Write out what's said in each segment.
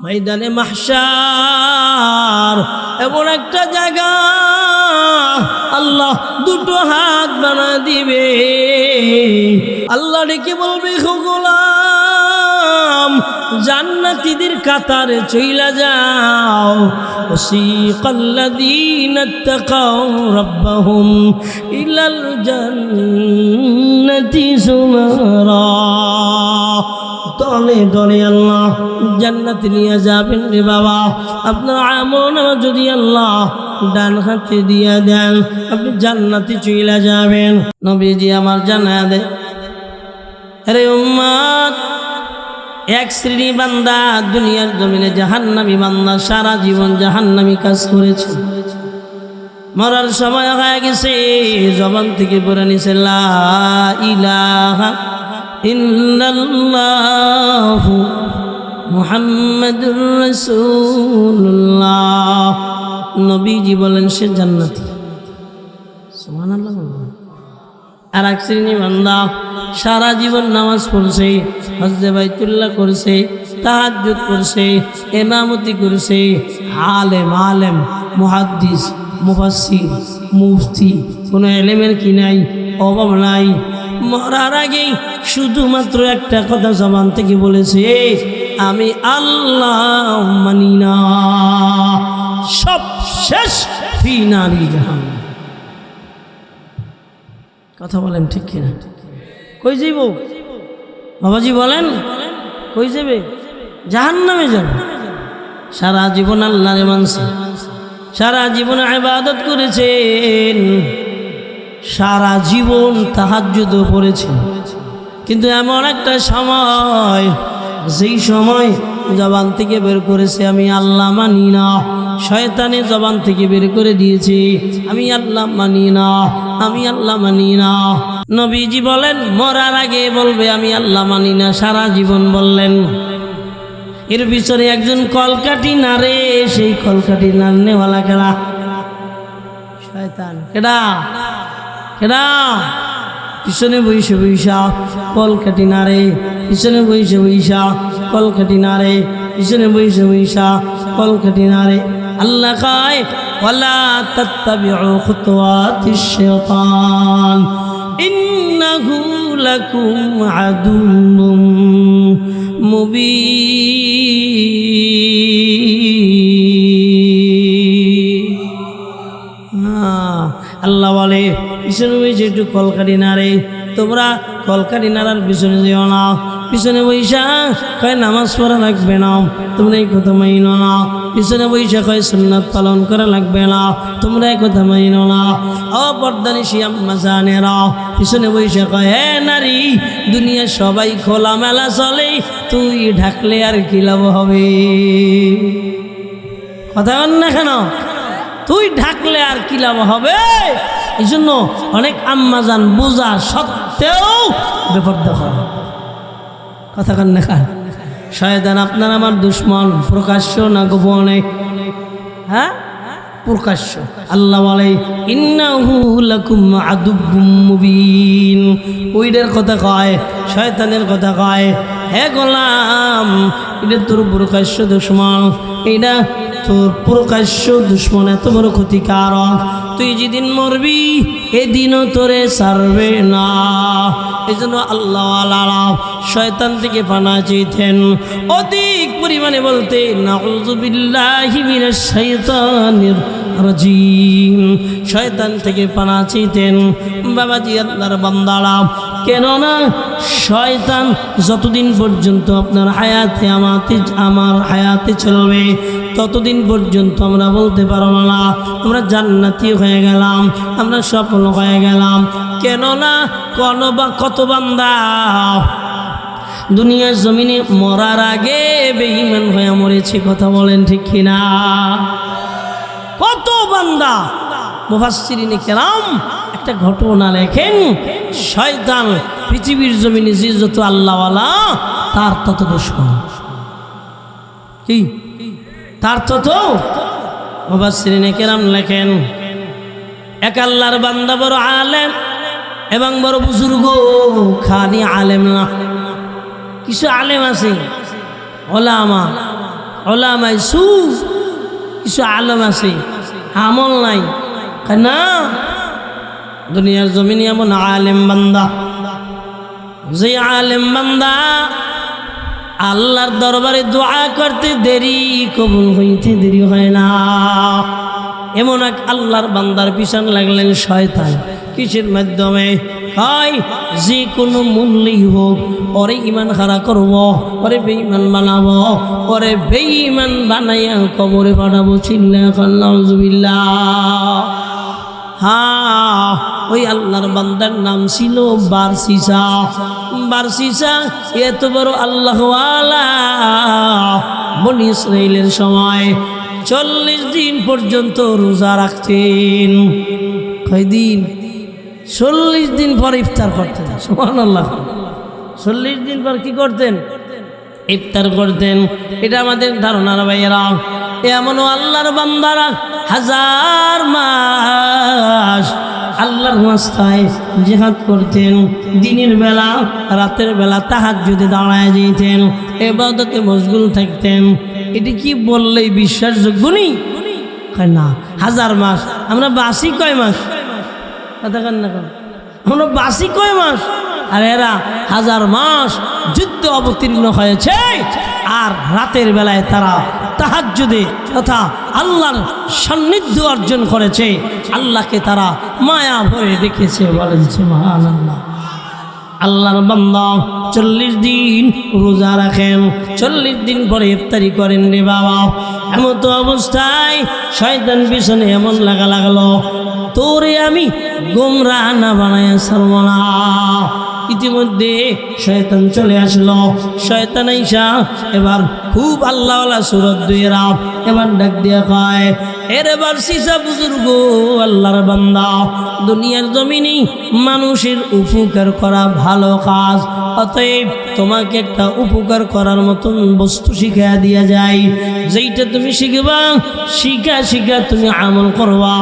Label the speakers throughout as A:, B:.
A: ময়দানে মাহশার এমন একটা জায়গা আল্লাহ দুটো হাত বানা দিবে। আল্লাহ ডেকে বলবে, গোলাম জান্নাতীদের কাতারে চইলা যাও। ওয়াসিকাল্লাযীনা ইত্তাকাউ রাব্বাহুম ইলাল জান্নাতি যুমারা। দলে দলে আল্লাহ জান্নাতে নিয়ে যাবেন রে বাবা। আপনার আমল যদি আল্লাহ ডান হাতে দিয়ে দেন, আপনি জান্নাতে চলে যাবেন। নবীজি আমার জানা দে, আরে উম্মত, এক শ্রেণী বান্দা দুনিয়ার জমিনে জাহান্নামী বান্দা, সারা জীবন জাহান্নামী কাজ করেছে, মরার সময় হয়ে গেছে, জবান থেকে পড়ে নিছে লা ইলাহা ইল্লাল্লাহু মুহাম্মাদুর রাসূলুল্লাহ। নবীজি বলেন সে জান্নাতি। সুবহানাল্লাহ। আর এক শ্রেণী বান্দা সারা জীবন নামাজ পড়ছে, হজ্জে বাইতুল্লাহ করছে, তাহাজ্জুদ করছে, ইমামতি করছে, আলেম মুহাদ্দিস মুফাসসির মুফতি, কোনো এলেমের কি নাই, অভাব নাই। মরার আগেই শুধুমাত্র একটা কথা জবান থেকে বলেছে, আমি আল্লাহ মানি না। সব শেষ, ফি নারি জাহান্নাম। কথা বলেন ঠিক কিনা? কই যাইব বাবাজি বলেন? কই যাবে? জাহান্নামে যাবে। সারা জীবন আল্লাহরে মানছে, সারা জীবন ইবাদত করেছেন, সারা জীবন তাহাজ্জুদও পড়েছেন, কিন্তু এমন একটা সময়, যেই সময় জবান থেকে বের করেছে আমি আল্লাহ মানি না, শয়তানে জবান থেকে বের করে দিয়েছে আমি আল্লাহ মানি না, আমি আল্লাহ মানি না। নবীজি বলেন মরার আগে বলবে আমি আল্লাহ মানি না, সারা জীবন বললেন। এর পিছনে একজন কলকাঠি নারে, সেই কলকাঠি নাড়নেওয়ালা কেডা? শয়তান। কেডা? কেডা? পিছনে বইসে বইসা কলকাঠি নারে, পিছনে বইসে বইসা কলকাঠি নারে, পিছনে বইসে বইসা কলকাঠি নারে। আল্লাহ কয় ওয়ালা তাত্তাবিউ খুতুওয়াতিশ শাইতান ইন্নাহু লাকুম আদুউম মুবিন। আল্লাহ বলে পিছনে বইসে একটু কলকাঠি নারে, তোমরা কলকাঠি নাড়ার পিছনে যেও না। পিছনে বৈশা কয় নামাজ পড়া লাগবে না, তোমরা এই কথা মাইনো না। পিছনে বৈশা কয় সুন্নাত পালন করা লাগবে না, তোমরা এই কথা মাইনো না। ও পর্দানিশী আম্মা জানেরা, পিছনে বৈশা কয় হে নারী, দুনিয়া সবাই খোলামেলা চলে, তুই ঢাকলে আর কি লাভ হবে? কথা বল না কেন? তুই ঢাকলে আর কি লাভ হবে? এই জন্য অনেক আম্মাজান বোঝা সত্ত্বেও বেপরদা হয়। কথা কান না খায়। শয়তান আপনার আমার দুশ্মন, প্রকাশ্য না গোপনে? হ্যাঁ, প্রকাশ্য। আল্লাহ বলে ইন্নাহু লাকুম আদুউম মুবিন। ওইটার কথা কয়, শয়তানের কথা কয়, হে গোলাম এটা তোর প্রকাশ্য দুশ্মন, এটা তোর প্রকাশ্য দুশ্মন, এত বড় ক্ষতিকারক। তুই যেদিন মরবি এদিনও তোরে ছাড়বে না। এই জন্য আল্লাহ আল্লাহ শয়তান থেকে পানা চাইতেন, অধিক পরিমাণে বলতে নাউযু বিল্লাহি মিনাশ শাইতানির রাজিম। শয়তান থেকে পানা চাইতেন বাবাজি আল্লাহর বান্দারা। কেননা শয়তান যতদিন পর্যন্ত আপনার হায়াতে আমার হায়াতে চলবে, ততদিন পর্যন্ত আমরা বলতে পারবো না আমরা জান্নাতি হয়ে গেলাম, আমরা সফল হয়ে গেলাম। কেননা কত বান্দা দুনিয়ার জমিনে মরার আগে বেঈমান হয়ে মরেছে। কথা বলেন ঠিক কিনা? কত বান্দা মুফাসসিরিনে কেরাম একটা ঘটনা লেখেন, শয়তান পৃথিবীর জমিনে যে যত আল্লাহওয়ালা তার তত দুশমন। কি তার তত? মুফাসসিরিনে কেরাম লেখেন এক আল্লাহর বান্দা বড় আলেম এবং বড় বুজুর্গ, খালি আলেম না, কিছু আলেম আছে ওলামা, ওলামায়ে সু কিছু আলেম আছে আমল নাই, না দুনিয়ার জমিনে এমন আলেম বান্দা, যে আলেম বান্দা আল্লাহর দরবারে দোয়া করতে দেরি কবুল হইতে দেরি হয় না। এমন এক আল্লাহর বান্দার পিছন লাগলেন শয়তান। কিসের মাধ্যমে? হয় যে কোনো মূল্যেই হোক ওরে ইমান খাড়া করব, ওরে বেঈমান বানাবো, ওরে বেঈমান বানাইয়া কবরে পাঠাবো। চিল্লা আল্লাহুবিল্লাহ। হ্যাঁ, ওই আল্লাহর বান্দার নাম ছিল বারসিসা। বারসিসা এত বড় আল্লাহওয়ালা, বনি ইসরাইলের সময় 40 দিন পর্যন্ত রোজা রাখতেন। কয়দিন? 40 দিন পর ইফতার করতেন। সুবহানাল্লাহ। 40 দিন পর কি করতেন? ইফতার করতেন। এটা আমাদের ধারণার ভাইয়েরা। এমনও আল্লাহর বান্দারা হাজার মাস আল্লাহর রাস্তায় জিহাদ করতেন। দিনের বেলা রাতের বেলা তাহাজ্জুদে দাঁড়ায় যেতেন, ইবাদতে মশগুল থাকতেন। এটি কি বললেই বিশ্বাসযোগ্য নেই? না। হাজার মাস। আমরা বাসি কয় মাস? কথা কেন না কেন? আমরা বাসি কয় মাস? আর এরা হাজার মাস যুদ্ধ অবতীর্ণ হয়েছে, আর রাতের বেলায় তারা তাহাজ্জুদে তথা আল্লাহর সান্নিধ্য অর্জন করেছে। আল্লাহকে তারা মায়া ভরে দেখেছে। বলেন সুবহানাল্লাহ। আল্লাহর বান্দা 40 দিন রোজা রাখেন, 40 দিন পরে ইফতারি করেন রে বাবা। এমন তো অবস্থায় শয়তান পিছনে এমন লাগলো, তোরে আমি গোমরাহ না বানায় ছাড়ব না। ইতিমধ্যে শয়তান চলে আসলো। শয়তান আইসা এবার খুব আল্লাহওয়ালা সুরত দুয়েরা এবার ডাক দিয়া কয়, এর বারসিসা বুজুর্গ আল্লাহর বান্দা, দুনিয়ার জমিনে মানুষের উপকার করা ভালো কাজ, অতএব তোমাকে একটা উপকার করার মতন বস্তু শিখা দিয়া যায়। যেইটা তুমি শিখবা, শিখা শিখা তুমি আমল করবা।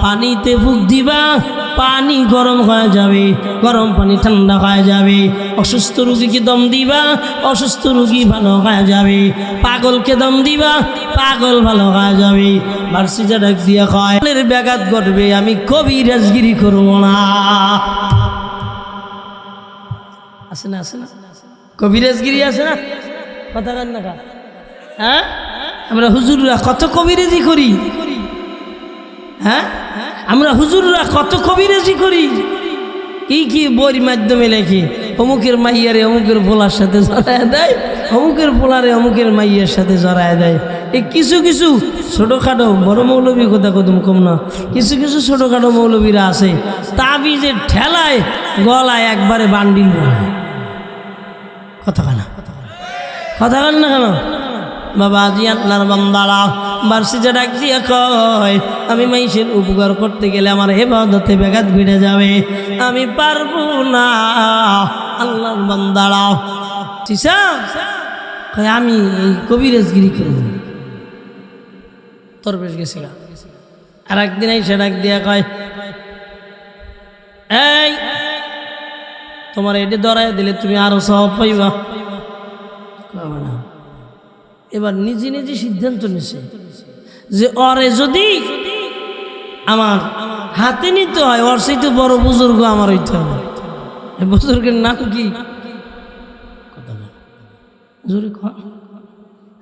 A: পানিতে ফুক দিবা, পানি গরম হয়ে যাবে, গরম পানি ঠান্ডা হয়ে যাবে। অসুস্থ রোগীকে দম দিবা, অসুস্থ রোগী ভালো হয়ে যাবে। পাগলকে দম দিবা, পাগল ভালো হয়ে যাবে। বারসিসা ডাক দিয়া কয়, ব্যাঘাত ঘটবে, আমি কবিরাজগিরি করব না। আছে না? আছে না? কবিরাজগিরি আছে না? কথা কান না? হ্যাঁ, আমরা হুজুররা কত কবিরাজি করি। হ্যাঁ, আমরা হুজুররা কত কবিরাজি করি। কি বইয়ের মাধ্যমে লেখি, অমুকের মাইয়ারে অমুকের পোলার সাথে জড়ায় দেয়, অমুকের পোলারে অমুকের মাইয়ার সাথে জড়ায় দেয়। এই কিছু কিছু ছোটোখাটো, বড় মৌলবী কথা কদম কম না, কিছু কিছু ছোটোখাটো মৌলবীরা আছে, তাবিজের ঠেলায় গলায় একবারে বান্ডিল বানায়। কথা কান না কেন? বাবা জি আল্লাহর বান্দারা বারসিসা ডাক দিয়া কয়, আমি মানুষের উপকার করতে গেলে আমার ইবাদতে ব্যাঘাত ঘটে যাবে, আমি পারবো না। আল্লাহর বান্দারা সিসা কয়, আমি এই কবিরাজগিরি করব। তোর বেশ গেছে। আর একদিন এসে ডাক দিয়া কয়, এই তোমার এটি ধরাই দিলে তুমি আরো সব পাইবা। না, এবার নিজে নিজে সিদ্ধান্ত নিছে যে ওরে যদি আমার হাতে নিতে হয়, ওর সাথে বড় বুজুর্গ আমার হইতে হবে। এই বুজুর্গের নাম কি?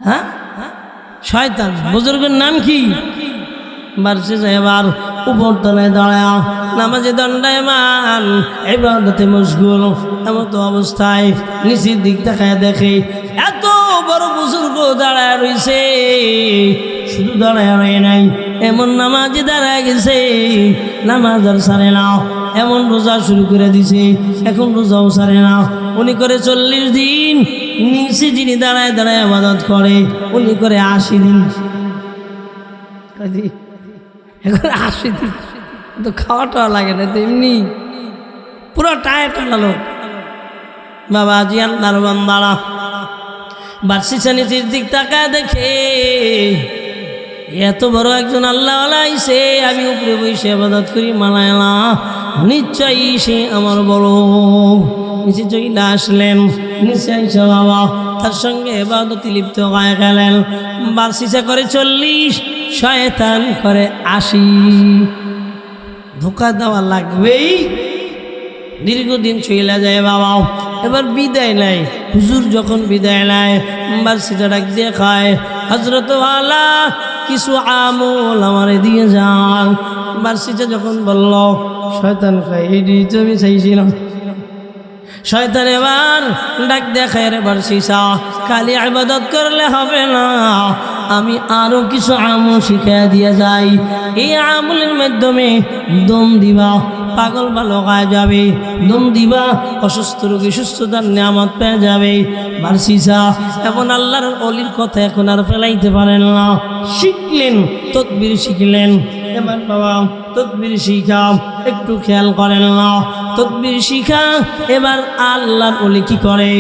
A: হ্যাঁ, শয়তান। বুজুর্গের নাম কি? বারসিসা এবার উপর তলায় দাঁড়ায় নামাজে দণ্ডায়মান, ইবাদতে মশগুল। এমন তো অবস্থায় নিচের দিক তাকায় দেখে এত বড় বুজুর্গ দাঁড়ায় রয়েছে। শুধু দাঁড়ায় রয়ে নাই, এমন নামাজে দাঁড়ায় গেছে, নামাজ আর সারে না। এমন রোজা শুরু করে দিছে, এখন রোজাও সারে না। উনি করে 40 দিন, নিচে যিনি দাঁড়ায় দাঁড়ায় ইবাদত করে উনি করে 80 দিন। এখন 80 দিন তো খাওয়া টাওয়া লাগে না, তো এমনি পুরো টায়ার টানালো। বাবা জি আল্লাহর বান্দারা বারসিসা নিচের দিক তাকায় দেখে এত বড় একজন আল্লাহওয়ালা আইছে, আমি উপরে বসে ইবাদত করি মানায় না, নিশ্চয়ই সে আমার বড় নিচে চইলা আসলেন। নিচে আইসা বাবা তার সঙ্গে ইবাদতে লিপ্ত হয়ে গেলেন। বারসিসা করে 40, শয়তান করে 80। ধোকা দেওয়া লাগবেই। দীর্ঘদিন চইলা যায় বাবা। এবার বিদায় নাই। হুজুর যখন বিদায় নেয়, বারসিসা ডাক দিয়ে খায়, হযরত ওয়ালা কিছু আমল আমারে দিয়ে যান। বারসিসা যখন বলল, শয়তান কয় এডি তো আমি চাইছিলাম। শয়তান এবার ডাক দেখায়, রে বারসিসা খালি ইবাদত করলে হবে না, আমি আরো কিছু আমল শিখিয়ে দিয়ে যাই। এই আমলের মাধ্যমে দম দিবা, পাগল ভালো হয়ে যাবে। দম দিবা, অসুস্থ রোগী সুস্থতার নিয়ামত পেয়ে যাবে। বারসিসা এখন আল্লাহর ওলির কথা এখন আর ফেলাইতে পারেন না। শিখলেন, তদবির শিখলেন। এবার বাবা তদবির শিখা একটু খেয়াল করেন না। তদবির শিখা এবার আল্লাহর ওলি কি করে,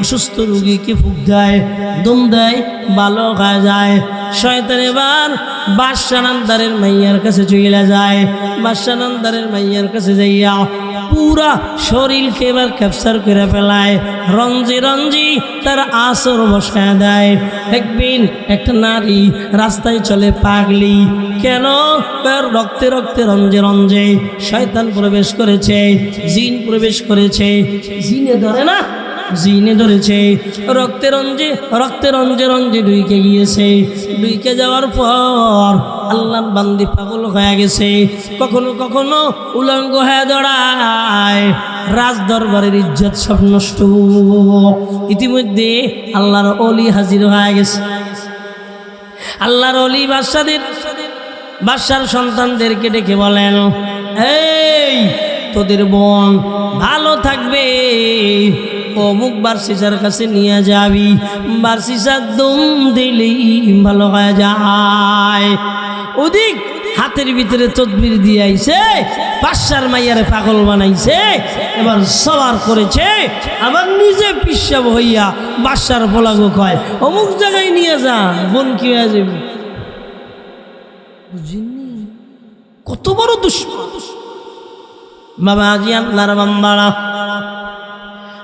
A: অসুস্থ রোগীকে ফুক দেয়, দম দেয়, ভালো হয়ে যায়। শয়তান এবার বাদশানন্দারের মাইয়ার কাছে চলে যায়। বাদশানন্দারের মাইয়ার কাছে যাইয়া পুরা শরীরকে এবার ক্যাপচার করে ফেলায়। রঞ্জি রঞ্জি তার আসর বসায় দেয়। দেখবেন একটা নারী রাস্তায় চলে পাগলি, কেন? তার রক্তে রক্তে রঞ্জে রঞ্জে শয়তান প্রবেশ করেছে, জিন প্রবেশ করেছে। জিনে ধরে না, জিনে ধরেছে। রক্তে রঞ্জে রঞ্জে ডুইকে গিয়েছে। ডুইকে যাওয়ার পর আল্লাহর বান্দি পাগল হয়ে গেছে। কখনো কখনো উলঙ্গ হয়ে দৌড়ায়। রাজ দরবারের ইজ্জত সব নষ্ট। ইতিমধ্যে আল্লাহর ওলি হাজির হয়ে গেছে। আল্লাহর ওলি বাদশার সন্তানদেরকে ডেকে বলেন, এই তোদের বোন ভালো থাকবে, অমুক বারসিসার কাছে নিয়ে যাবি। বারসিসার দম দিলেই ভালো হয়ে যায়। ওদিক হাতের ভিতরে তদবির দিয়ে আইছে, বাদশার মাইয়ারে পাগল বানাইছে। এবার সবার করেছে, আবার নিজে পিসাব হইয়া বাদশার পোলাগো কয়, অমুক জায়গায় নিয়ে যা, বোন কি হয়ে যাবে। কত বড় দুশ্মন বাবা। আজি আল্লাহর বান্দারা,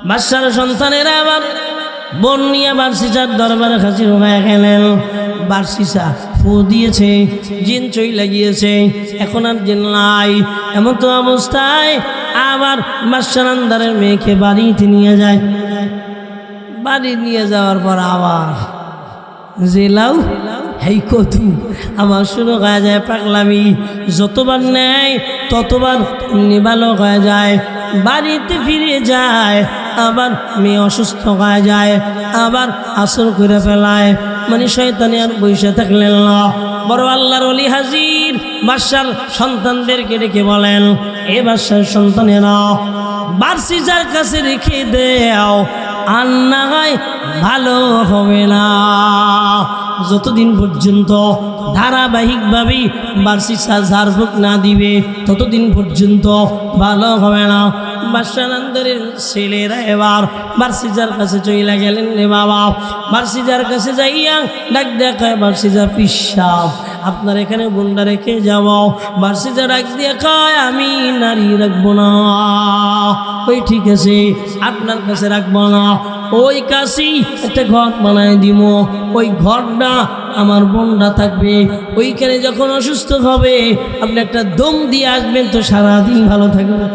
A: বাদশার সন্তানেরা আবার বোন নিয়ে বারসিসার দরবারে হাজির হয়ে গেলেন। বারসিসা ফু দিয়েছে, জিন চইলা গিয়েছে, এখন আর জিন নাই। এমন তো অবস্থায় আবার বাদশানন্দারের মেয়েকে বাড়িতে নিয়ে যায়। বাড়ি নিয়ে যাওয়ার পর আবার জেলাও হেই কতু আমার শুরু হয়ে যায় পাগলামি। যতবার নেয় ততবার নিবালো হয়ে যায়। বাড়িতে ফিরে যায়, আবার মেয়ে অসুস্থ হয়ে যায়, আবার আসর করে ফেলায়। মানে শয়তানি আর বসে থাকলেন না। বড় আল্লাহর ওলি হাজির। বাদশার সন্তানদেরকে ডেকে বলেন, এ বাদশার সন্তানেরা বারসিসার কাছে রেখে দেও, আর না হয় ভালো হবে না। যতদিন পর্যন্ত ধারাবাহিকভাবে বারসিসা ঝাড়ফুঁক না দিবে ততদিন পর্যন্ত ভালো হবে না। বাদশানন্দারের ছেলেরা এবার বারসিসার কাছে চইলা গেলেন। রে বাবা, বারসিসার কাছে যাইয়া ডাক দেখায়, বারসিসা পিসাব আপনার এখানে গুন্ডা রেখে যাব। বারসিসা ডাক দিয়ে কয়, আমি নারী রাখবো না। ওই ঠিক আছে, আপনার কাছে রাখবো না, ওই কাছে একটা ঘর বানায় দিব। ওই ঘরটা আমার বোনটা থাকবে। ওইখানে যখন অসুস্থ হবে আপনি একটা দম দিয়ে আসবেন, তো সারাদিন ভালো থাকবে।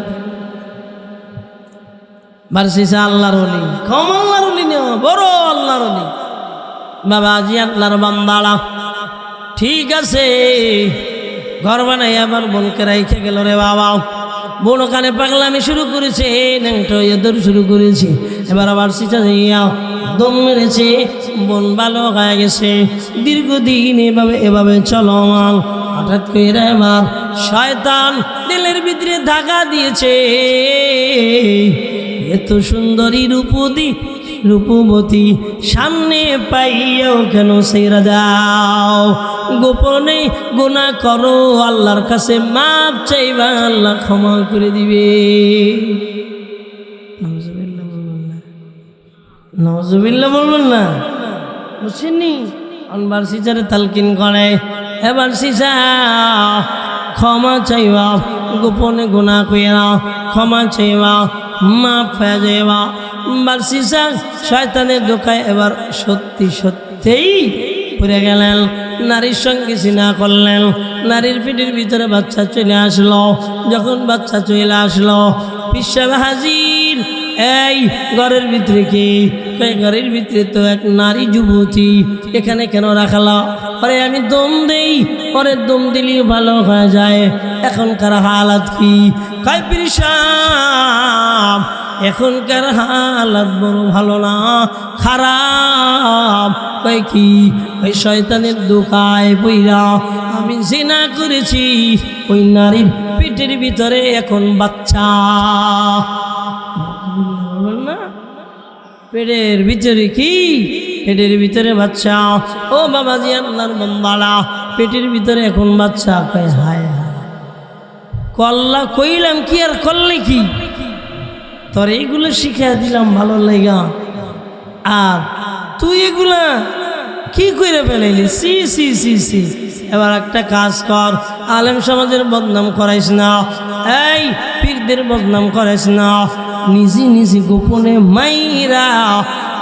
A: বারসিসা আল্লাহর ওলি, কম আল্লাহর ওলি নেওয়া, বড় আল্লাহর ওলি। বাবা জি আল্লাহর বান্দারা, ঠিক আছে ঘর বানাই আবার বোনকে রাইখে গেল। রে বাবা, বোন ওখানে পাগলামি শুরু করেছে, দৌড় শুরু করেছে। এবার আবার সিটা যাইয়া দম মেরেছে, বোন ভালো হয়ে গেছে। দীর্ঘদিন এভাবে চলমান। হঠাৎ করে এবার শয়তান দিলের ভিতরে ধাক্কা দিয়েছে, এত সুন্দরী রূপবতী সামনে পাইয়াও কেন ছেড়ে দাও? গোপনে গুনাহ করো, আল্লাহর কাছে মাপ চাইবা, আল্লাহ ক্ষমা করে দিবে। নওয়াজুবিল্লাহ বলবেন না, বুঝছেননি? অনবার সিজারে তালকিন করে, এবার সিজা ক্ষমা চাইবা, গোপনে গুনাহ কইরা ক্ষমা চাইবা, মাফ হয়ে যাবা। বারসিসা শয়তানের ধোকায় এবার সত্যি সত্যিই পড়ে গেলেন। নারীর সঙ্গে জিনা করলেন। নারীর পেটের ভিতরে বাচ্চা চলে আসলো। যখন বাচ্চা চলে আসলো, পিসাব হাজির। এই ঘরের ভিতরে কি? ঘরের ভিতরে তো এক নারী যুবতী, এখানে কেন রাখালা? পরে আমি দম দেই, পরে দম দিলেই ভালো হয়ে যায়। এখনকার হালাত কি? কয় পিসাব এখনকার হালাত বড় ভালো না, খারাপ। কয় কি? ওই শয়তানের ধোঁকায় পইরা আমি জিনা করেছি। ওই নারীর পেটের ভিতরে এখন বাচ্চা। না, পেটের ভিতরে কি? পেটের ভিতরে বাচ্চা। ও বাবাজি, আল্লাহর বান্দারা, পেটের ভিতরে এখন বাচ্চা। কয় হায় হায়, কল্লা কইলাম কি আর করলে কি? তোর এইগুলো শিখিয়ে দিলাম ভালো লাগা, আর তুই এগুলা কি করে ফেলাইলি? সি সি সি সি। এবার একটা কাজ কর, আলেম সমাজের বদনাম করাইস না, এই পীরদের বদনাম করাইস না। নিজে নিজে গোপনে মাইরা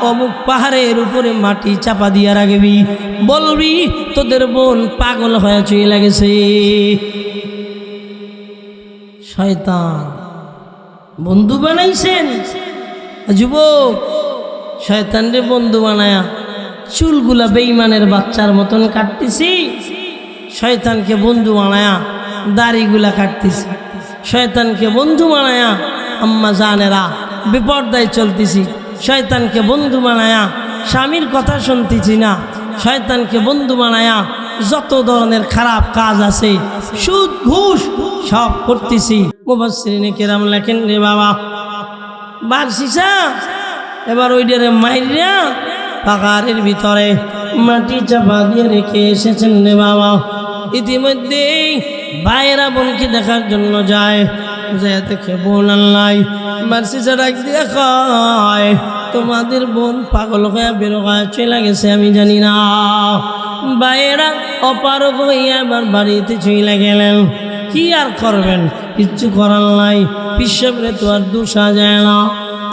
A: অমুক পাহাড়ের উপরে মাটি চাপা দিয়া রাখবি, বলবি তোদের বোন পাগল হয়ে চলে গেছে। শয়তান বন্ধু বানাইছেন যুবক, শয়তানরে বন্ধু বানায়া চুলগুলা বেঈমানের বাচ্চার মতন কাটতেছি। শয়তানকে বন্ধু বানায়া দাড়িগুলা কাটতেছি। শয়তানকে বন্ধু বানায়া আম্মা জানেরা বিপর্দায় চলতেছি। শয়তানকে বন্ধু বানায়া স্বামীর কথা শুনতেছি না। শয়তানকে বন্ধু বানায়া যত ধরনের খারাপ কাজ আছে, সুদ ঘুষ সব করতেছি। মুফাসসিরিনে কেরাম লেখেন রে বাবা, বারসিসা এবার ওইটারে মাইরিয়া পাহাড়ের ভিতরে মাটি চাপা দিয়ে রেখে এসেছেন রে বাবা। ইতিমধ্যে ভাইয়েরা বোনকে দেখার জন্য যায়, যে দেখে বোন আল্লাহ। বারসিসা ডাক দিয়ে কয়, তোমাদের বোন পাগল হয়ে বেরো হয়ে চলে গেছে, আমি জানি না। ভাইয়েরা অপারগ হইয়া এবার বাড়িতে চলে গেলেন। কি আর করবেন, কিচ্ছু করার নাই। পিসাবরে তো আর দোষা যায় না।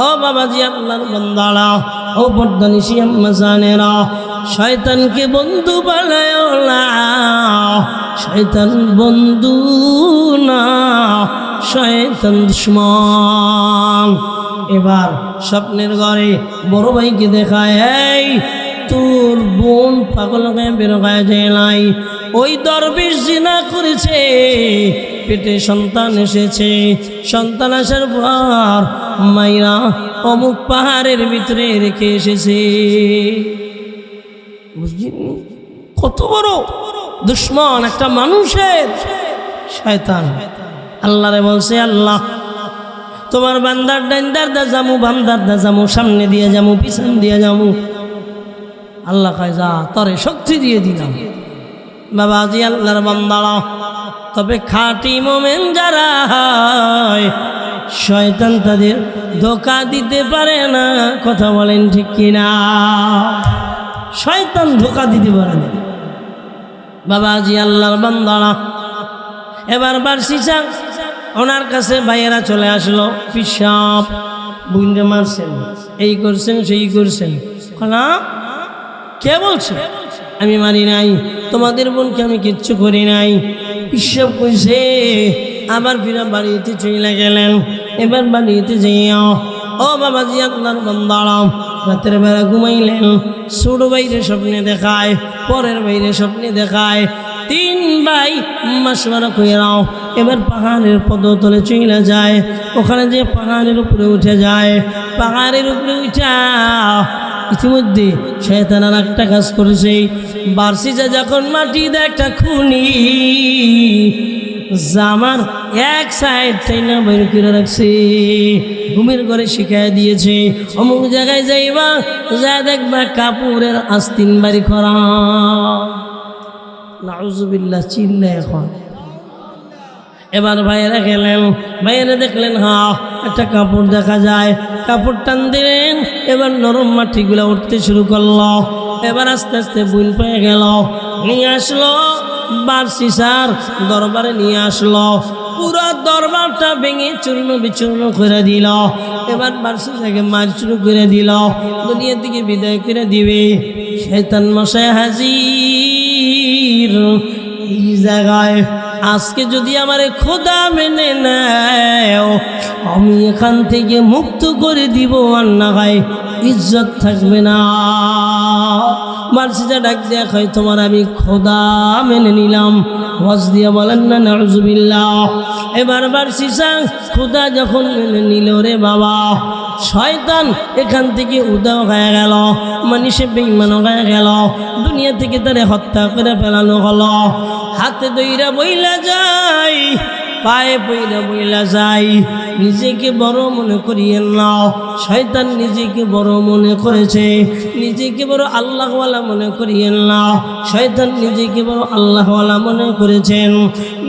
A: ও বাবাজি, আল্লাহর বান্দারা, ও পর্দানিশি আম্মা জানেরা, শয়তানকে বন্ধু বানায় না। শয়তান বন্ধু না, শয়তান দুশমন। এবার স্বপ্নের ঘরে বড় ভাইকে দেখায়, এই তোর বোন পাগল হয়ে বেরো গায়ে যায় নাই। ওই দরবেশ জিনা করেছে, পেটে সন্তান এসেছে। সন্তান আসার পর মাইরা অমুক পাহাড়ের ভিতরে রেখে এসেছে। বুঝলেন কত বড় দুশ্মন একটা মানুষের? শয়তান আল্লাহরে বলছে, আল্লাহ তোমার বান্দার ডাইন্দার দা যামু, বান্দার দা যামু, সামনে দিয়ে যামু, পিছন দিয়ে যামু। আল্লাহ কয়, যা, তরে শক্তি দিয়ে দিলাম। বাবাজি, আল্লাহর বান্দারা, তবে খাঁটি মোমেন যারা হয়, শয়তান তাদের ধোঁকা দিতে পারে না। কথা বলেন ঠিক কিনা? শয়তান ধোঁকা দিতে পারে না। বাবাজি, আল্লাহর বান্দারা, এবার বারসিসা ওনার কাছে ভাইয়েরা চলে আসলো। পিসাব বুইন্ডে মারছেন, এই করছেন, সেই করছেন। না, কে বলছে? আমি মারি নাই, তোমাদের বোনকে আমি কিচ্ছু করি নাই। পিসাব কইছে। আবার ফিরে বাড়িতে চলে গেলেন। এবার বাড়িতে যাইয়া, ও বাবাজি, আপনার বান্দারা, রাতের বেলা ঘুমাইলেন। ছোট বাইরে স্বপ্নে দেখায়, পরের বাইরে স্বপ্নে দেখায়। তিন ভাই মাসওয়ারা কইরাও এবার পাহাড়ের পদতলে চলে যায়। ওখানে যে পাহাড়ের উপরে উঠে যায়, পাহাড়ের উপরে উঠা ইতিমধ্যে শয়তান আর একটা কাজ করেছে। বারসিসা যখন মাটি দেয় একটা খুনি জামার এক সাইড টাইনা বের করে রাখছে, ঘুমের ঘরে শিখাই দিয়েছে, অমুক জায়গায় যাইবা, যা দেখবা কাপড়ের আস্তিন বাড়ি করা। নাউজুবিল্লাহ, চিল্লা এখন। এবার ভাইয়েরা গেলেন, ভাইয়েরা দেখলেন, হ্যাঁ একটা কাপড় দেখা যায়। কাপড় টান দিলেন, এবার নরম মাটিগুলো উঠতে শুরু করলো। এবার আস্তে আস্তে বুন পেয়ে গেল, নিয়ে আসলো বারসিসার দরবারে নিয়ে আসলো। পুরো দরবারটা ভেঙে চূর্ণ বিচূর্ণ করে দিল। এবার বার্ষিককে মার শুরু করে দিল, দুনিয়া থেকে বিদায় করে দিবে। শয়তান মশাই হাজির এই জায়গায়। আজকে যদি আমার খোদা মেনে নেয়, আমি এখান থেকে মুক্ত করে দিব, আর না হয় ইজ্জত থাকবে না। বার্ষিকা ডাক দেয়া হয়, তোমার আমি খোদা মেনে নিলাম। ওয়াজ দিয়া বলেন না নাউজুবিল্লাহ। এবার বার্ষিকা খোদা যখন মেনে নিল রে বাবা, শয়তান এখান থেকে উদাও হয়ে গেল, মানুষে বেঈমান হয়ে গেল, দুনিয়া থেকে তারে হত্যা করে ফেলানো হলো। হাতে দইরা বইলা যায়, পায়ে পইরা বইলা যায়। নিজেকে বড় মনে করিয়েন না। শয়তান নিজেকে বড় মনে করেছে, নিজেকে বড় আল্লাহওয়ালা মনে করিয়েন না। শয়তান নিজেকে বড় আল্লাহওয়ালা মনে করেছেন,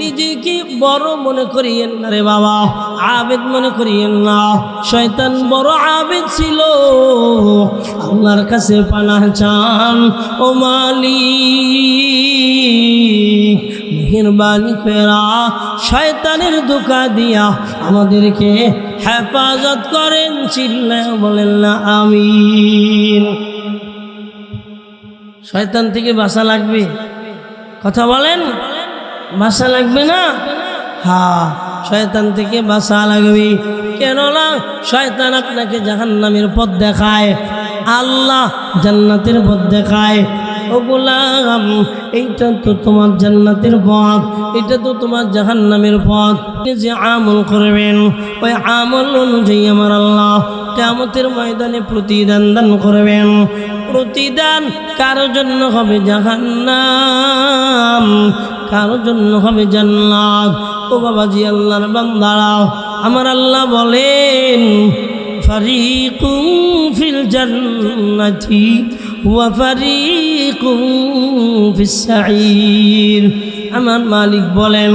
A: নিজেকে বড় মনে করিয়েন না রে বাবা, আবেদ মনে করিয়েন না। শয়তান বড় আবেদ ছিল, আল্লাহর কাছে পানাহ চান। ও মালিক, মেহেরবানি ফেরা শয়তানের ধোঁকা দিয়া আমাদেরকে হেফাজত করেন। চিল্লায় বলেন না আমিন। শয়তান থেকে বাঁচা লাগবে, কথা বলেন, বাঁচা লাগবে না? হ্যাঁ, শয়তান থেকে বাঁচা লাগবে। কেননা শয়তান আপনাকে জাহান্নামের পথ দেখায়, আল্লাহ জান্নাতের পথ দেখায়। ও গোলাম, এইটা তো তোমার জান্নাতের পথ, এটা তো তোমার জাহান্নামের পথ। যে আমল করবেন, ওই আমল অনুযায়ী আমার আল্লাহ কিয়ামতের ময়দানে প্রতিদান দান করবেন। প্রতিদান কারোর জন্য হবে জাহান্নাম, কারোর জন্য হবে জান্নাত। ও বাবাজি, আল্লাহর বান্দারা, আমার আল্লাহ বলেন, ফারিকুম ফিল জান্নাতি ওয়া ফারিকুম ফিস সাঈর। আমার মালিক বলেন,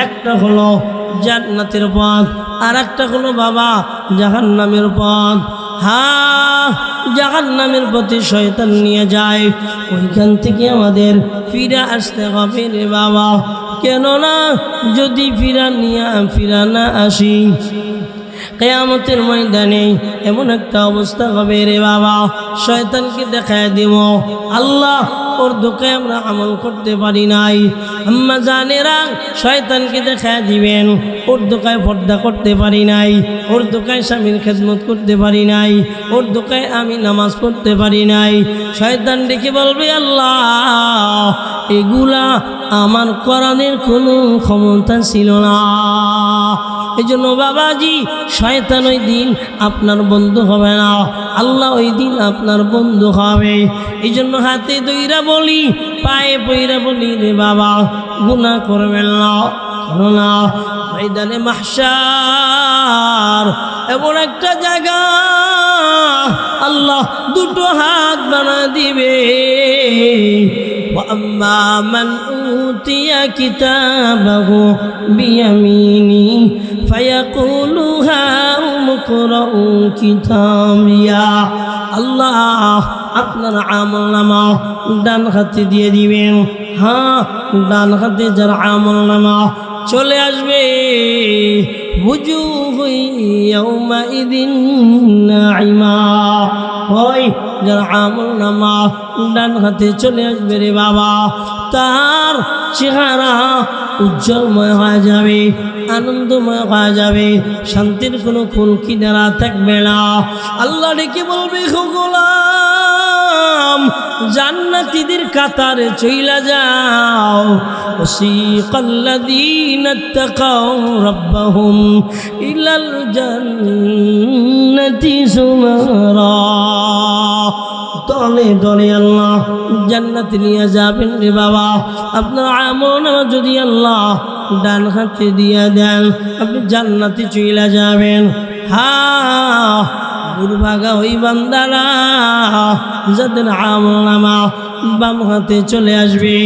A: একটা হলো জান্নাতের পথ, আর একটা হলো বাবা জাহান্নামের পথ। হ্যাঁ, জাহান্নামের পথে শয়তান নিয়ে যায়, ওইখান থেকে আমাদের ফিরে আসতে হবে রে বাবা। কেননা যদি ফিরা না আসি, কিয়ামতের ময়দানে এমন একটা অবস্থা হবে রে বাবা, শয়তানকে দেখায় দিব, আল্লাহ ওর ধোঁকায় আমরা আমল করতে পারি নাই। আম্মা জানেরা শয়তানকে দেখায় দিবেন, ওর ধোঁকায় পর্দা করতে পারি নাই, ওর ধোঁকায় স্বামীর খেদমত করতে পারি নাই, ওর ধোঁকায় আমি নামাজ পড়তে পারি নাই। শয়তান ডেকে বলবে, আল্লাহ এগুলা আমার কোরআনের কোনো ক্ষমতা ছিল না। এই জন্য বাবাজি, শয়তান ওই দিন আপনার বন্ধু হবে না, আল্লাহ ওই দিন আপনার বন্ধু হবে। এই জন্য হাতে দইরা বলি, পায়ে পইরা বলি রে বাবা, গুনাহ করবেন না। কেননা ময়দানে মাহশার এমন একটা জায়গা, আল্লাহ দুটো হাত বানা দিবে। وأما من أوتي كتابه بيمينه فيقول هاؤم اقرءوا كتابيا। আল্লাহ আপনার আমলনামা ডান হাতে দিয়ে দিবেন। হ্যাঁ, ডান হাতে যার আমলনামা চলে আসবে, ওজুহু ইয়াউমাইদিন নাঈমা, ওই যার আমলনামা ডান হাতে চলে আসবে রে বাবা, তার চেহারা উজ্জ্বলময় হয়ে যাবে, আনন্দময় হয়ে যাবে, শান্তির কোনো কুল কিনারা থাকবে না। আল্লাহ ডেকে বলবে, গোলাম জান্নাতীদের কাতারে চইলা যাও। ওয়াসিকাল্লাযীনা ইত্তাকাউ রাব্বাহুম ইলাল জান্নাতি যুমারা। দলে দলে আল্লাহ জান্নাতে নিয়ে যাবেন রে বাবা। আপনার আমলনামা যদি আল্লাহ ডান হাতে দিয়ে দেন, আপনি জান্নাতে চইলা যাবেন। হ্যাঁ, দুর্ভাগা ওই বান্দারা যাদের আমলনামা বাম হাতে চলে আসবে।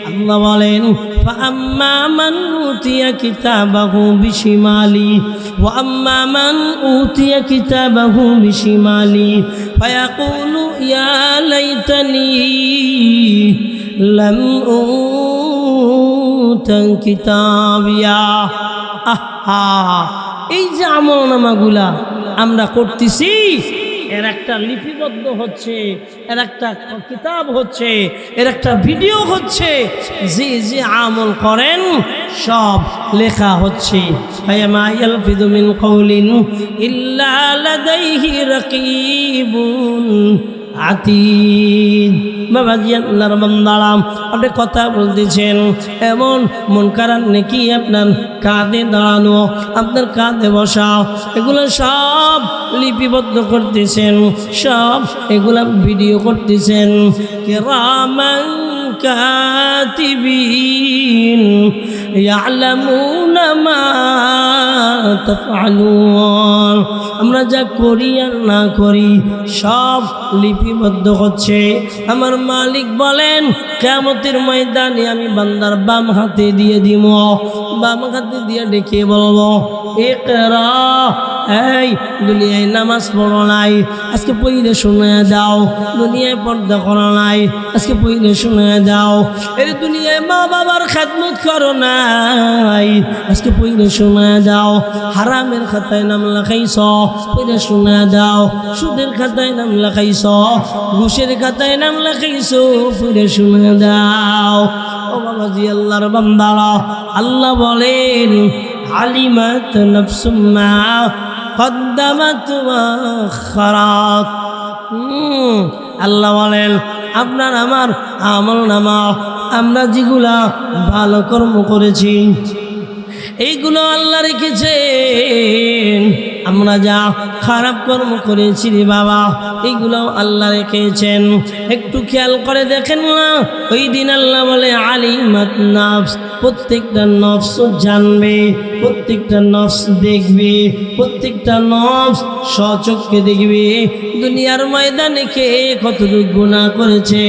A: আল্লাহ বলেন, فأما من أوتي كتابه بشماله وأما من أوتي كتابه بشماله فيقول يا ليتني لم أوت كتابيا। এই যে আমলনামাগুলা আমরা করতেছি, এর একটা লিপিবদ্ধ হচ্ছে, এর একটা কিতাব হচ্ছে, এর একটা ভিডিও হচ্ছে, যে যে আমল করেন সব লেখা হচ্ছে। মা ইয়ালফিযু মিন কাওলিন ইল্লা লাদাইহি রাকীবুন আতীদ। বাবাজি আল্লাহর বান্দারা, আপনি কথা বলতেছেন, এমন মন খারাপ নাকি আপনার কাঁধে দাঁড়ানো, আপনার কাঁধে বসা, এগুলো সব লিপিবদ্ধ করতেছেন, সব এগুলা ভিডিও করতেছেন। কিরামান কাতিবিন ইয়ালামুনা মা তাফআলুন। আমরা যা করি আর না করি সব লিপিবদ্ধ হচ্ছে। আমার মালিক বলেন, কিয়ামতের ময়দানে আমি বান্দার বাম হাতে দিয়ে দিব, বাম হাতে দিয়ে ডেকে বলবো, ইকরা, এই দুনিয়ায় নামাজ পড়ো নাই, আজকে পড়ে শুনে দাও। দুনিয়ায় পর্দা করো নাই, আজকে পড়ে শুনে দাও। এই দুনিয়ায় মা বাবার খেদমত করো নাই, আজকে পড়ে শুনে দাও। হারামের খাতায় নাম লেখাইছ, পড়ে শুনে দাও। সুদের খাতায় নাম লেখাইছ, ঘুষের খাতায় নাম লেখাইছ, পড়ে শুনে দাও। ও বাবাজি আল্লাহর বান্দারা, আল্লাহ বলেন, আলিমাত নাফসুম মা কদ্দামাত ওয়া আখারাত। আল্লাহ বলেন, আপনার আমার আমল নামা, আমরা যেগুলা ভালো কর্ম করেছি এইগুলো আল্লাহ রেখেছেন। আমরা যা খারাপ কর্ম করেছি রে বাবা, এইগুলোও আল্লাহ রেখেছেন। একটু খেয়াল করে দেখেন না, ওই দিন আল্লাহ বলে আলিমাত নাফস, প্রত্যেকটা নফস জানবে, প্রত্যেকটা নফস দেখবে, প্রত্যেকটা নফস স্বচক্ষে দেখবে দুনিয়ার ময়দানে কে কতটুকু গুনাহ করেছে।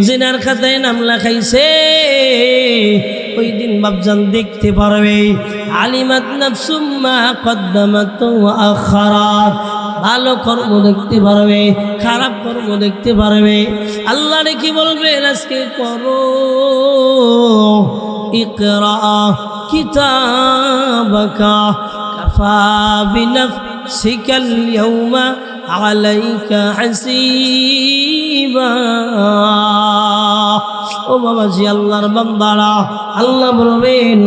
A: জিনার খাতায় নাম লেখাইছে, ওই দিন বাপজান দেখতে পারবে। আলিমাত নাফসুম মা কদ্দামাত ওয়া আখারাত, ভালো কর্ম দেখতে পারবে, খারাপ কর্ম দেখতে পারবে। আল্লাহ কি বলবে, আজকে করো, ইকরা কিতাবাকা কাফা বিনাফসিকাল ইয়াউমা আলাইকা হাসিবা। ও বাবাজি আল্লাহর বান্দারা, আল্লাহ বলবেন,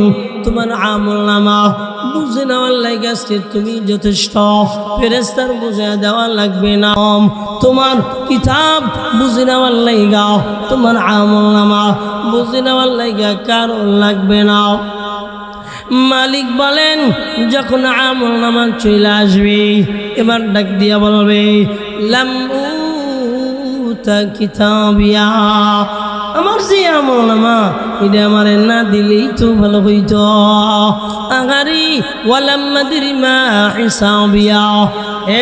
A: তোমার আমলনামা বুঝে নেওয়ার লাগে আজকে তুমি যথেষ্ট, ফেরেশতার বুঝে দেওয়া লাগবে না। তোমার কিতাব বুঝে নেওয়ার লাইগা, তোমার আমলনামা বুঝে নেওয়ার লাইগা কারো লাগবে না। মালিক বলেন, যখন আমলনামা চলে আসবে, এবার ডাক দিয়া বলবে, লাম উতা কিতাবিয়া, আমার যে আমলনামা এটা আমার না দিলেই তো ভালো হইতো। আগারি ওয়ালাম মাদরি মা হিসাবিয়া,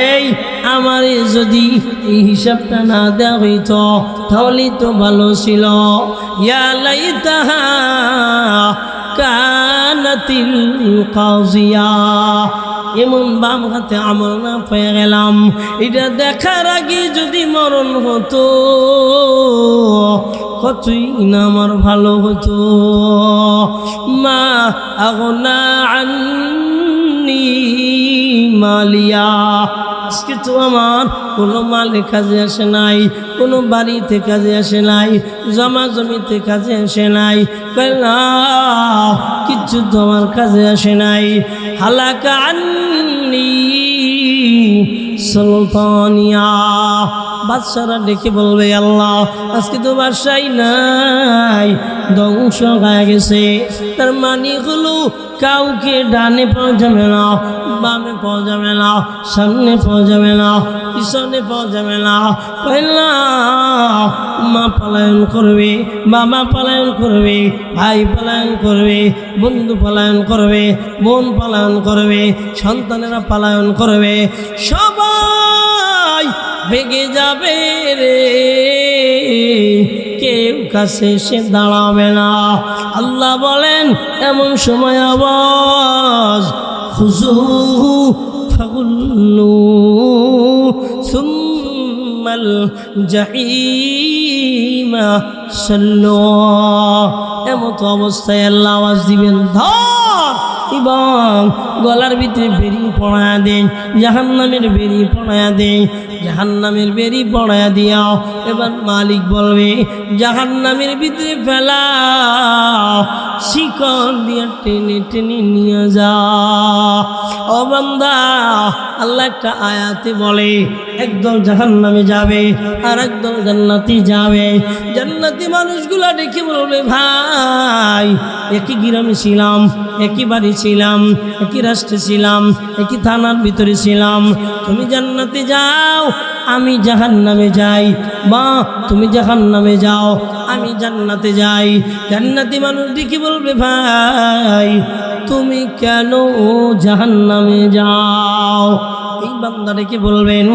A: এই আমার যদি এই হিসাবটা না দেওয়া হইতো তাহলেই তো ভালো ছিল। ইয়া লাইতাহা কানাতিল কাজিয়া, এমন বাম হাতে আমল না পেয়ে গেলাম, এটা দেখার আগে যদি মরণ হতো কতই না আমার ভালো হতো। মা আগনা আন্নি মালিয়া, আজকে তো আমার কোনো মালে কাজে আসে নাই, কোনো বাড়িতে কাজে আসে নাই, জমা জমিতে কাজে আসে নাই, কিচ্ছু তো আমার কাজে আসে নাই। হালাকা আন্নি সুলতানিয়া, বাদশারা ডেকে বলবে, আল্লাহ আজকে তো বাদশাই নাই, ধ্বংস হয়ে গেছে। তার মানে হলো কাউকে ডানে পাওয়া যাবে না, বামে পাওয়া যাবে না, সামনে পাওয়া যাবে না, পিছনে পাওয়া যাবে না। পয়লা মা পলায়ন করবে, বাবা পলায়ন করবে, ভাই পলায়ন করবে, বন্ধু পলায়ন করবে, বোন পলায়ন করবে, সন্তানেরা পলায়ন করবে, সবাই ভেগে যাবে রে, কেউ কাছে সে দাঁড়াবে না। আল্লাহ বলেন, এমন সময় আওয়াজ, খুযুহু ফাগুল্লু সুম্মাল জাহিমা সাল্লু। এমত অবস্থায় আল্লাহ আওয়াজ দিবেন, ধর এবং গলার ভিতরে বেরি পড়ায়া দেয়, জাহান্নামের বেরি পড়ায়া দেয়, জাহান্নামের বেরি পড়ায়া দিয়াও। এবার মালিক বলবে জাহান্নামের ভিতরে ফেলাও, শিকল দিয়ে টেনে টেনে নিয়ে যাও। ও বান্দা, আল্লাহ একটা আয়াতে বলে একদল জাহান্নামে যাবে আর একদল জান্নাতে যাবে। জান্নাতি মানুষগুলা ডেকে বলবে ভাই একই গ্রামে ছিলাম, একই বাড়ি ছিলাম, একই রাষ্ট্রে ছিলাম, একই থানার ভিতরে ছিলাম, তুমি জান্নাতে যাও আমি জাহান্নামে যাই, বা তুমি জাহান্নামে যাও আমি জান্নাতে যাই। জান্নাতি মানুষ ডেকে বলবে ভাই তুমি কেন জাহান্নামে যাও? এই বান্দা ডেকে বলবেন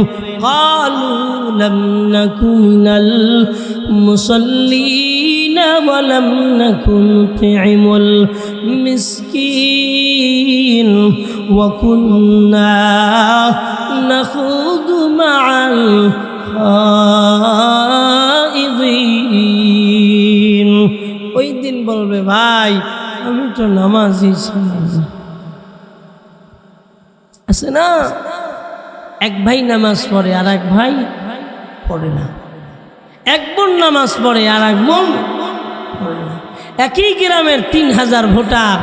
A: ক্বালু লাম নাকু মিনাল মুসাল্লিনা ওয়া লাম নাকু নুতঈমুল মিসকিন ওয়া কুন্না নাখুদু মা'আল খাইদিন। ওই দিন বলবে ভাই আমি তো নামাজি ছিলাম। আছে না, এক ভাই নামাজ পড়ে আর এক ভাই পড়ে না, এক বোন নামাজ পড়ে আর এক বোন পড়ে না। একই গ্রামের 3000 ভোটার,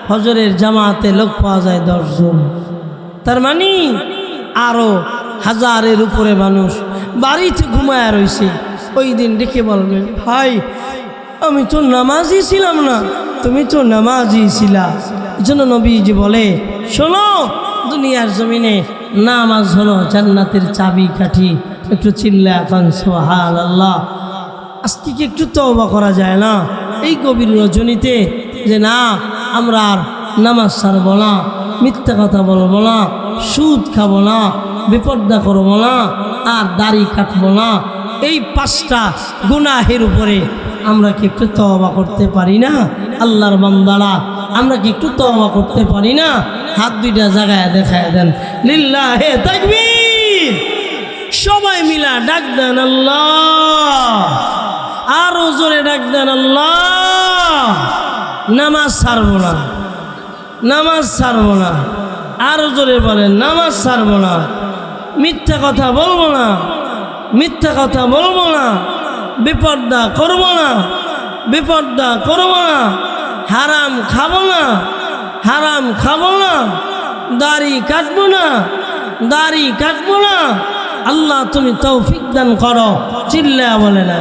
A: ফজরের জামাতে লোক পাওয়া যায় 10 জন, তার মানে আরো 1000-এর উপরে মানুষ বাড়িতে ঘুমায় রয়েছে। ওই দিন ডেকে বলবে ভাই আমি তো নামাজি ছিলাম না, তুমি তো নামাজি ছিলা। এই জন্য নবীজি বলে শোনো, দুনিয়ার জমিনে নামাজ হলো জান্নাতের চাবি কাঠি। একটু চিল্লা এখন সুবহানাল্লাহ। আজকে কি একটু তওবা করা যায় না এই গভীর রজনীতে, যে না আমরা আর নামাজ ছাড়বো না, মিথ্যা কথা বলবো না, সুদ খাবো না, বিপর্দা করবো না, আর দাড়ি কাটবো না। এই 5টা গুনাহের উপরে আমরা কি একটু তওবা করতে পারি না? আল্লাহর বান্দারা আমরা কি একটু তওবা করতে পারি না? হাত দুইটা জায়গায় দেখায় দেন, লিল্লাহে তাকবীর। সবাই মিলা ডাক দেন আল্লাহ, আরো জোরে ডাক দেন আল্লাহ। নামাজ ছাড়বো না, নামাজ ছাড়বো না, আরো জোরে বলেন নামাজ ছাড়বো না, মিথ্যা কথা বলবো না, মিথ্যা কথা বলবো না, বিপর্দা করবো না, বিপর্দা করবো না, হারাম খাবো না, হারাম খাবো না, দাড়ি কাটবো না, দাড়ি কাটবো না। আল্লাহ তুমি তৌফিক দান করো, চিল্লা বলে না।